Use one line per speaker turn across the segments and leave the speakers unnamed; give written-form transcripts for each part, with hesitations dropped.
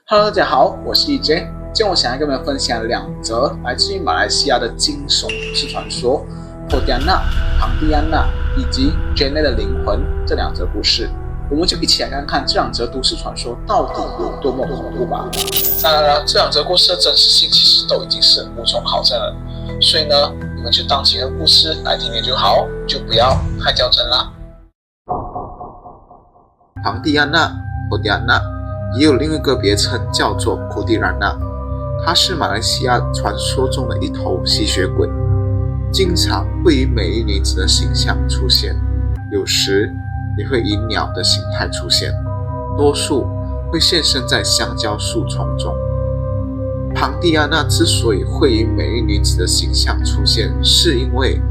Hello，大家好，我是 EJ。今天我想要跟你们分享两则来自于马来西亚的惊悚都市传说——坡迪安娜、庞蒂安娜以及 Janet 的灵魂这两则故事。我们就一起来看看这两则都市传说到底有多么恐怖吧。当然了，这两则故事的真实性其实都已经是无从考证了，所以呢，你们就当几个故事来听听就好，就不要太较真啦。
庞蒂安娜、坡迪安娜也有另一个别称叫做库蒂兰娜，它是马来西亚传说中的一头吸血鬼，经常会以美丽女子的形象出现，有时也会以鸟的形态出现，多数会现身在香蕉树丛中。庞蒂安娜之所以会以美丽女子的形象出现，是因为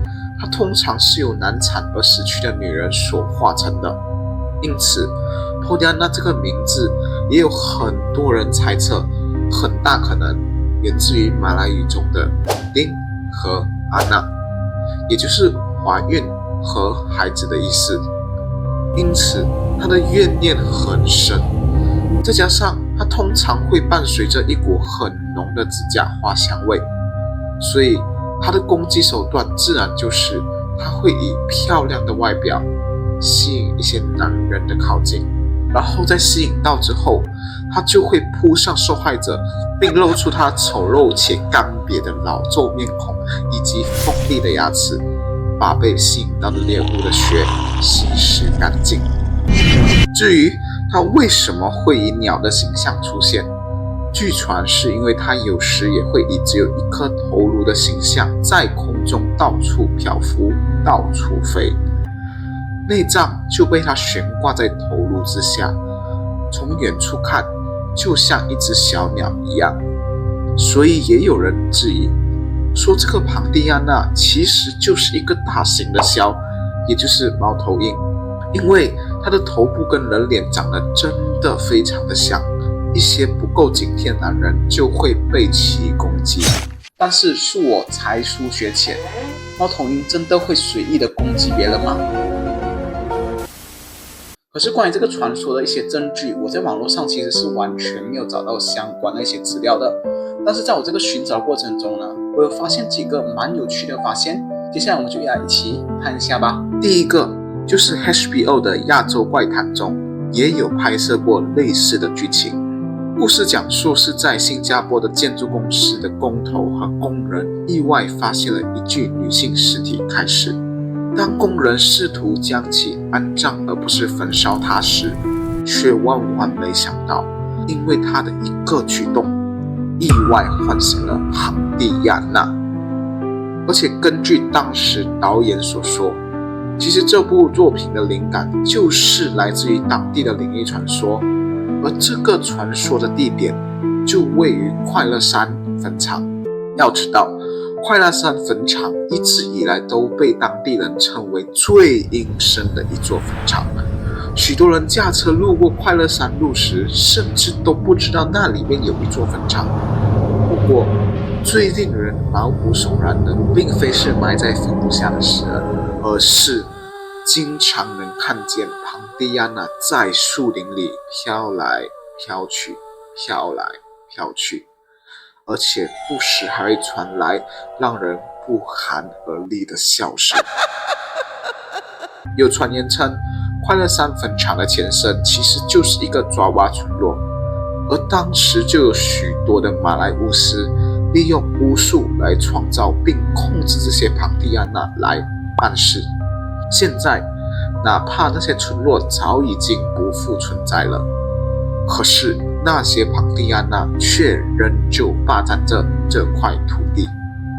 她通常是由难产而死去的女人所化成的，因此坡迪安娜这个名字也有很多人猜测，很大可能源自于马来语中的丁和安娜，也就是怀孕和孩子的意思。因此她的怨念很深，再加上她通常会伴随着一股很浓的指甲花香味，所以她的攻击手段自然就是她会以漂亮的外表吸引一些男人的靠近，然后在吸引到之后，他就会扑上受害者，并露出他丑陋且干瘪的老皱面孔以及锋利的牙齿，把被吸引到的猎物的血吸食干净。至于他为什么会以鸟的形象出现，据传是因为他有时也会以只有一颗头颅的形象在空中到处漂浮，到处飞，内脏就被他悬挂在头颅之下，从远处看就像一只小鸟一样。所以也有人质疑说，这个庞蒂安娜其实就是一个大型的枭，也就是猫头鹰，因为它的头部跟人脸长得真的非常的像，一些不够警惕的男人就会被其攻击。但是我才疏学浅，猫头鹰真的会随意的攻击别人吗？
可是关于这个传说的一些证据，我在网络上其实是完全没有找到相关的一些资料的。但是在我这个寻找过程中呢，我有发现几个蛮有趣的发现，接下来我们就一起看一下吧。
第一个就是 HBO 的亚洲怪谈中也有拍摄过类似的剧情。故事讲述是在新加坡的建筑公司的工头和工人意外发现了一具女性尸体开始。当工人试图将其安葬而不是焚烧它时，却万万没想到，因为他的一个举动，意外唤醒了庞蒂安娜。而且根据当时导演所说，其实这部作品的灵感就是来自于当地的灵异传说，而这个传说的地点就位于快乐山坟场。要知道，快乐山坟场一直以来都被当地人称为最阴森的一座坟场，许多人驾车路过快乐山路时，甚至都不知道那里面有一座坟场。不过最令人毛骨悚然的并非是埋在坟墓下的死人，而是经常能看见庞蒂安娜在树林里飘来飘去，飘来飘去，而且不时还会传来让人不寒而栗的笑声。有传言称，快乐山坟场的前身其实就是一个爪哇村落，而当时就有许多的马来巫师利用巫术来创造并控制这些庞蒂安娜来办事。现在哪怕那些村落早已经不复存在了，可是那些庞蒂安娜却仍旧霸占着这块土地。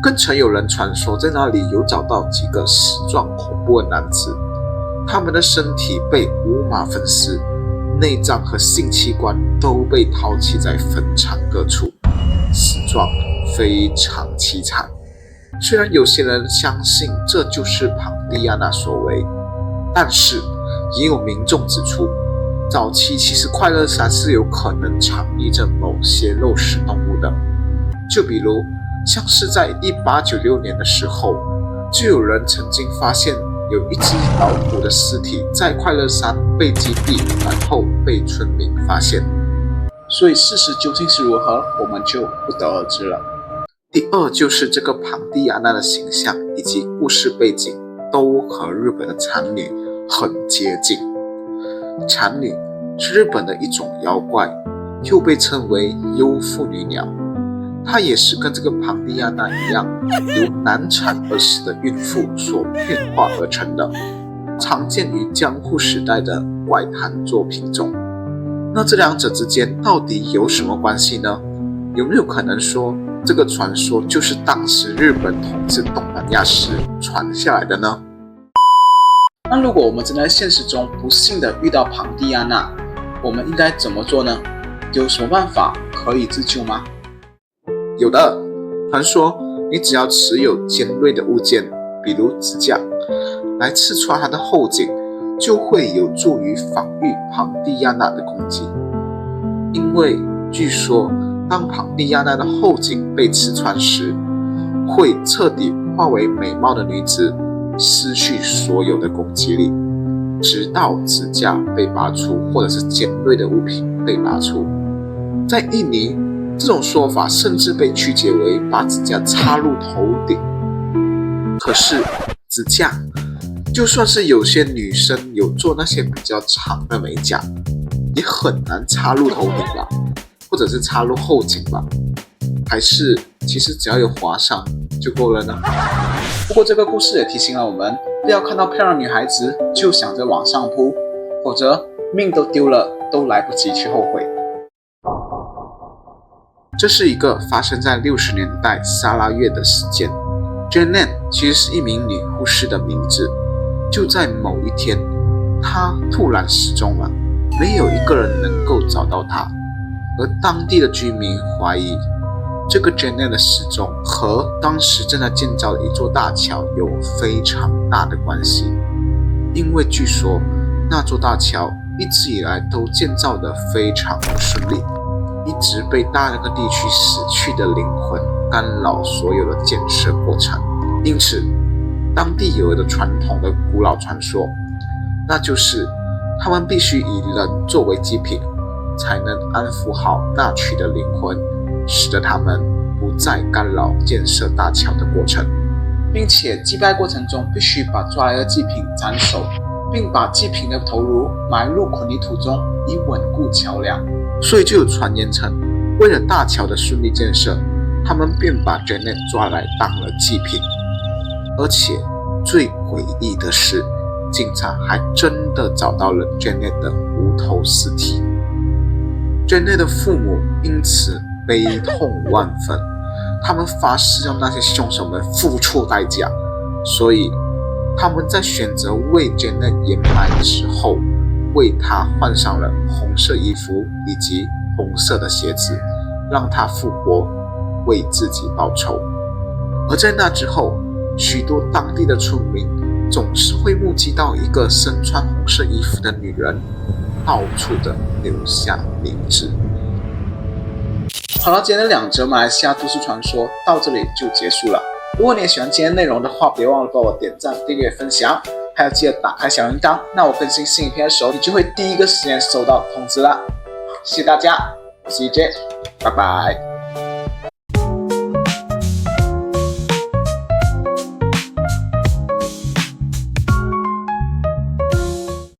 更曾有人传说，在那里有找到几个死状恐怖的男子，他们的身体被五马分尸，内脏和性器官都被抛弃在坟场各处，死状非常凄惨。虽然有些人相信这就是庞蒂安娜所为，但是也有民众指出，早期其实快乐山是有可能藏匿着某些肉食动物的，就比如像是在1896年的时候，就有人曾经发现有一只老虎的尸体在快乐山被击毙，然后被村民发现。
所以事实究竟是如何，我们就不得而知了。
第二就是这个庞蒂亚娜的形象以及故事背景都和日本的产女很接近。产女是日本的一种妖怪，又被称为幽妇女鸟。它也是跟这个庞蒂亚娜一样，由难产而死的孕妇所变化而成的，常见于江户时代的怪谈作品中。那这两者之间到底有什么关系呢？有没有可能说这个传说就是当时日本统治东南亚时传下来的呢？
那如果我们真的在现实中不幸的遇到庞蒂亚娜，我们应该怎么做呢？有什么办法可以自救吗？
有的，传说你只要持有尖锐的物件，比如指甲，来刺穿它的后颈，就会有助于防御庞蒂亚娜的攻击。因为据说当庞蒂亚娜的后颈被刺穿时，会彻底化为美貌的女子，失去所有的攻击力，直到指甲被拔出，或者是尖锐的物品被拔出。在印尼，这种说法甚至被曲解为把指甲插入头顶。可是指甲，就算是有些女生有做那些比较长的美甲，也很难插入头顶吧，或者是插入后颈吧？还是其实只要有划伤就够了呢？
不过这个故事也提醒了我们，不要看到漂亮女孩子就想着往上扑，否则命都丢了都来不及去后悔。
这是一个发生在60年代沙拉越的事件。Janet 其实是一名女护士的名字。就在某一天，她突然失踪了，没有一个人能够找到她。而当地的居民怀疑，这个 Janet 的失踪和当时正在建造的一座大桥有非常大的关系。因为据说那座大桥一直以来都建造得非常不顺利，一直被那个地区死去的灵魂干扰所有的建设过程。因此当地有的传统的古老传说，那就是他们必须以人作为祭品，才能安抚好那区的灵魂，使得他们不再干扰建设大桥的过程，
并且祭拜过程中必须把抓来的祭品斩首，并把祭品的头颅埋入混凝土中，以稳固桥梁。
所以就有传言称，为了大桥的顺利建设，他们便把 Janet 抓来当了祭品。而且最诡异的是，警察还真的找到了 Janet 的无头尸体。Janet 的父母因此悲痛万分，他们发誓让那些凶手们付出代价，所以他们在选择为 Janet 掩埋的时候，为她换上了红色衣服以及红色的鞋子，让她复活，为自己报仇。而在那之后，许多当地的村民总是会目击到一个身穿红色衣服的女人，到处的留下名字。
好了，今天的2则马来西亚都市传说到这里就结束了。如果你也喜欢今天内容的话，别忘了帮我点赞、订阅、分享，还有记得打开小铃铛，那我更新新影片的时候，你就会第一个时间收到通知了。谢谢大家，我是 EJ， 拜拜。